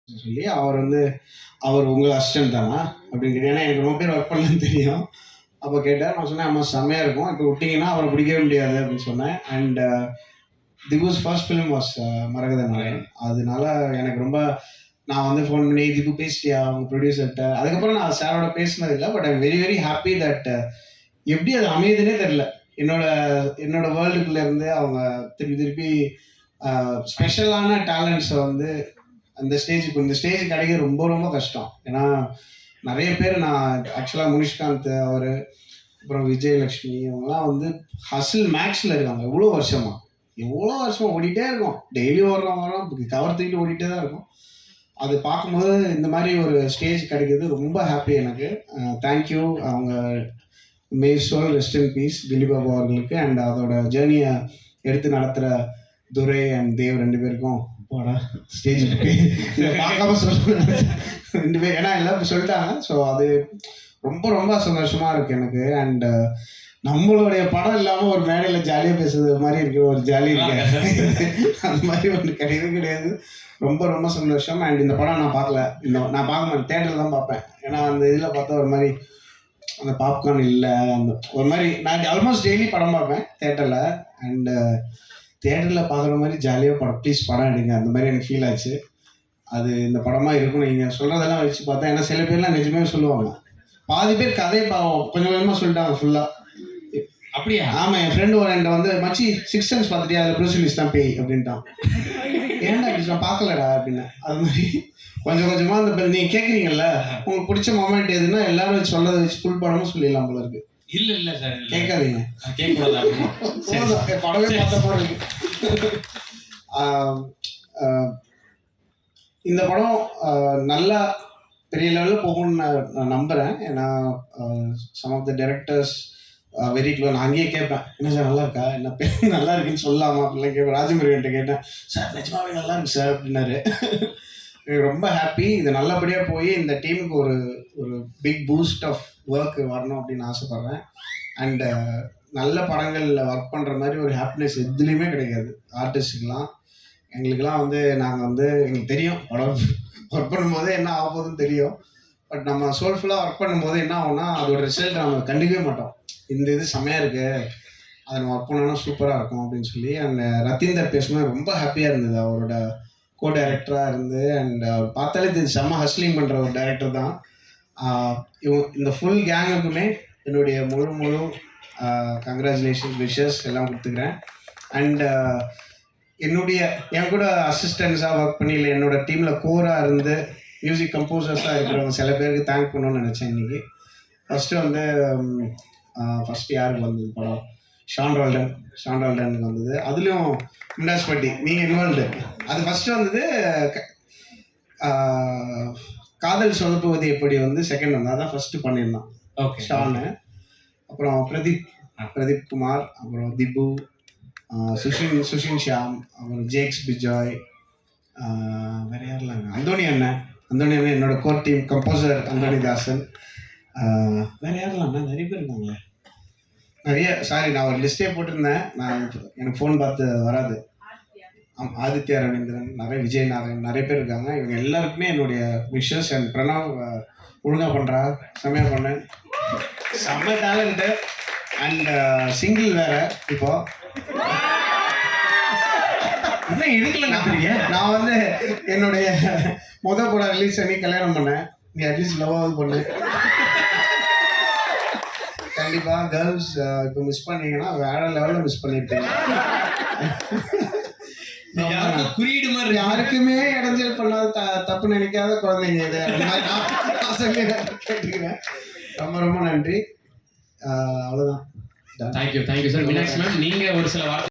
சொல்லி அவர் உங்கள் அசிஸ்டன்ட் தானா அப்படின்னு கேட்டேன். ஏன்னா எனக்கு ரொம்ப பேர் ஒர்க் பண்ணலன்னு தெரியும். அப்போ கேட்டார். நான் சொன்னேன், ஆமாம் செம்மையாக இருக்கும், இப்போ விட்டிங்கன்னா அவரை பிடிக்கவே முடியாது அப்படின்னு சொன்னேன். அண்ட் திபுஸ் ஃபர்ஸ்ட் ஃபிலிம் வாஸ் மரகத நாயன். அதனால எனக்கு ரொம்ப நான் ஃபோன் பண்ணி திபு பேசிட்டியா அவங்க ப்ரொடியூசர்கிட்ட. அதுக்கப்புறம் நான் சாரோட பேசினது இல்லை. But I'm very very happy that எப்படி அது அமையுதுன்னே தெரில. என்னோட வேர்ல்டுக்குள்ளேருந்து அவங்க திருப்பி ஸ்பெஷலான டேலண்ட்ஸை இந்த ஸ்டேஜ் கிடைக்க ரொம்ப ரொம்ப கஷ்டம். ஏன்னா நிறைய பேர் நான் ஆக்சுவலாக முனிஷ்காந்த் அவர், அப்புறம் விஜயலக்ஷ்மி இவங்கெல்லாம் ஹசில் மேக்ஸில் இருக்காங்க. எவ்வளோ வருஷமா ஓடிட்டே இருக்கும். டெய்லி வரோம் கவர் தூக்கிட்டு ஓடிட்டே தான் இருக்கும். அது பார்க்கும்போது இந்த மாதிரி ஒரு ஸ்டேஜ் கிடைக்கிறது ரொம்ப ஹாப்பி எனக்கு. தேங்க்யூ. அவங்க may soul rest in peace Dilip Babu அவர்களுக்கு. அண்ட் அதோட ஜேர்னியை எடுத்து நடத்துகிற துரை அண்ட் தேவ் ரெண்டு பேருக்கும் ஸ்டேஜ் பார்க்காம சொல்லுவேன் ரெண்டு பேர், ஏன்னா எல்லாம் சொல்லிட்டாங்க. ஸோ அது ரொம்ப ரொம்ப சந்தோஷமா இருக்கு எனக்கு. அண்ட் நம்மளுடைய படம் இல்லாமல் ஒரு மேடையில் ஜாலியாக பேசுறது மாதிரி இருக்கு, ஒரு ஜாலி இருக்கு. அந்த மாதிரி ஒன்று கிடையாது. ரொம்ப ரொம்ப சந்தோஷம். அண்ட் இந்த படம் நான் பார்க்கல, நான் பார்க்க மாட்டேன், தேட்டரில் தான் பார்ப்பேன். ஏன்னா அந்த இதில் பார்த்தா ஒரு மாதிரி அந்த பாப்கார்ன் இல்லை, ஒரு மாதிரி நான் ஆல்மோஸ்ட் டெய்லி படம் பார்ப்பேன் தேட்டரில். அண்ட் தேட்டரில் பார்க்குற மாதிரி ஜாலியாக படம் எடுங்க, அந்த மாதிரி எனக்கு ஃபீல் ஆச்சு. அது இந்த படமாக இருக்கும். நீங்கள் சொல்கிறதெல்லாம் வச்சு பார்த்தா, ஏன்னா சில பேர்லாம் நிஜமே சொல்லுவாங்க, பாதி பேர் கதையை கொஞ்சம் கொஞ்சமாக சொல்லிட்டாங்க ஃபுல்லாக. அப்படியா? ஆமாம், என் ஃப்ரெண்டு ஒரு என்கிட்ட மச்சி 6 சென்ஸ் பார்த்துட்டியா, அதில் ப்ரூஸ் வில்லிஸ் தான் பேய் அப்படின்ட்டான். ஏன்டா அப்படி நான் பார்க்கலடா அப்படின்னு. அது மாதிரி கொஞ்சம் கொஞ்சமாக நீங்கள் கேட்குறீங்கல்ல, உங்களுக்கு பிடிச்ச மொமெண்ட் எதுன்னா எல்லாரும் சொல்றதை வச்சு ஃபுல் படமும் சொல்லிடலாம் போல இருக்கு. இல்ல சார், கேட்காதீங்க, படமே பார்த்த போல இருக்கு. இந்த படம் நல்லா பெரிய லெவலில் போகும்னு நான் நம்புகிறேன். ஏன்னா some of the directors very close. நான் அங்கேயே கேட்பேன், என்ன சார் நல்லா இருக்கா, என்ன பேர் நல்லா இருக்குன்னு சொல்லலாமா அப்படிலாம் கேட்பேன். ராஜமுருகன்ட்ட கேட்டேன், சார் நிஜமாவே நல்லா இருக்கு சார் அப்படின்னாரு. எனக்கு ரொம்ப ஹாப்பி. இது நல்லபடியாக போய் இந்த டீமுக்கு ஒரு பிக் பூஸ்ட் ஆஃப் ஒர்க் வரணும் அப்படின்னு ஆசைப்பட்றேன். அண்டு நல்ல படங்களில் ஒர்க் பண்ணுற மாதிரி ஒரு ஹாப்பினஸ் எதுலேயுமே கிடைக்காது ஆர்டிஸ்ட்டுக்கெலாம். எங்களுக்கெல்லாம் நாங்கள் எங்களுக்கு தெரியும் படம் ஒர்க் பண்ணும்போது என்ன ஆக போகுதுன்னு தெரியும். பட் நம்ம சோல்ஃபுல்லாக ஒர்க் பண்ணும்போது என்ன ஆகும்னா அதோட ரிசல்ட் நம்ம கண்டுக்கவே மாட்டோம். இந்த இது செம்மையாக இருக்குது, அதை நம்ம ஒர்க் பண்ணோன்னா சூப்பராக இருக்கும் அப்படின்னு சொல்லி. அண்ட் ரத்தீந்தர் பேசும்போது ரொம்ப ஹாப்பியாக இருந்தது. அவரோட கோ டைரக்டராக இருந்து. அண்ட் பார்த்தாலே இது செம்ம ஹஸ்லிங் பண்ணுற ஒரு டைரக்டர் தான். இந்த ஃபுல் கேங்குக்குமே என்னுடைய முழு கங்க்ராச்சுலேஷன் விஷஸ் எல்லாம் கொடுத்துக்கிறேன். அண்ட் என் கூட அசிஸ்டன்ஸாக ஒர்க் பண்ணி, இல்லை என்னோட டீமில் கோராக இருந்து மியூசிக் கம்போசர்ஸாக இருக்கிறவங்க சில பேருக்கு தேங்க் பண்ணணும்னு நினச்சேன் இன்றைக்கி. ஃபஸ்ட்டு யாருக்கு வந்தது படம்? ஷான் ரால்டனுக்கு வந்தது. அதுலேயும் மிண்டாஸ் பட்டி நீங்கள் இன்வால்வ்டு. அது ஃபஸ்ட்டு வந்தது. காதல் சொதப்புவது எப்படி செகண்ட் வந்தது. அதான் ஃபஸ்ட்டு பண்ணியிருந்தான் ஷானு. அப்புறம் பிரதீப் குமார், அப்புறம் திபு, சுஷின் ஷியாம், அப்புறம் ஜேக்ஸ் பிஜாய், வேறு யாரெல்லாங்க, அந்தோனி அண்ணன் என்னோட கோர் டீம் கம்போசர் அந்தோனி தாசன், வேறு யாரெல்லாம் நிறைய பேர் இருக்காங்களே, நிறைய. சாரி, நான் ஒரு லிஸ்ட்டே போட்டிருந்தேன், எனக்கு ஃபோன் பார்த்து வராது. ஆதித்யா ரவீந்திரன், விஜய் நாராயண், நிறைய பேர் இருக்காங்க. இவங்க எல்லாருக்குமே என்னுடைய விஷஸ். அண்ட் பிரணவ் ஒழுங்காக பண்ணுறா, செம்மையாக பண்ணேன், செம்ம டேலண்ட்டு. அண்ட் சிங்கிள் வேற. இப்போ நான் என்னுடைய முதல் படம் ரிலீஸ் பண்ணி கல்யாணம் பண்ணேன். நீ அட்லீஸ்ட் லவ்வாவது பண்ணு. கண்டிப்பாக கேர்ள்ஸ் இப்போ மிஸ் பண்ணீங்கன்னா வேற லெவலில் மிஸ் பண்ணியிருப்பீங்க. குறியீடு மாதிரி யாருக்குமே இடைஞ்சல் பண்ணாத தப்பு நினைக்காத குழந்தைங்க இது கேட்டுக்கிறேன். ரொம்ப ரொம்ப நன்றி. அவ்வளோதான். Thank you sir. மீனாட்சி மேம், நீங்கள் ஒரு சில வார்த்தை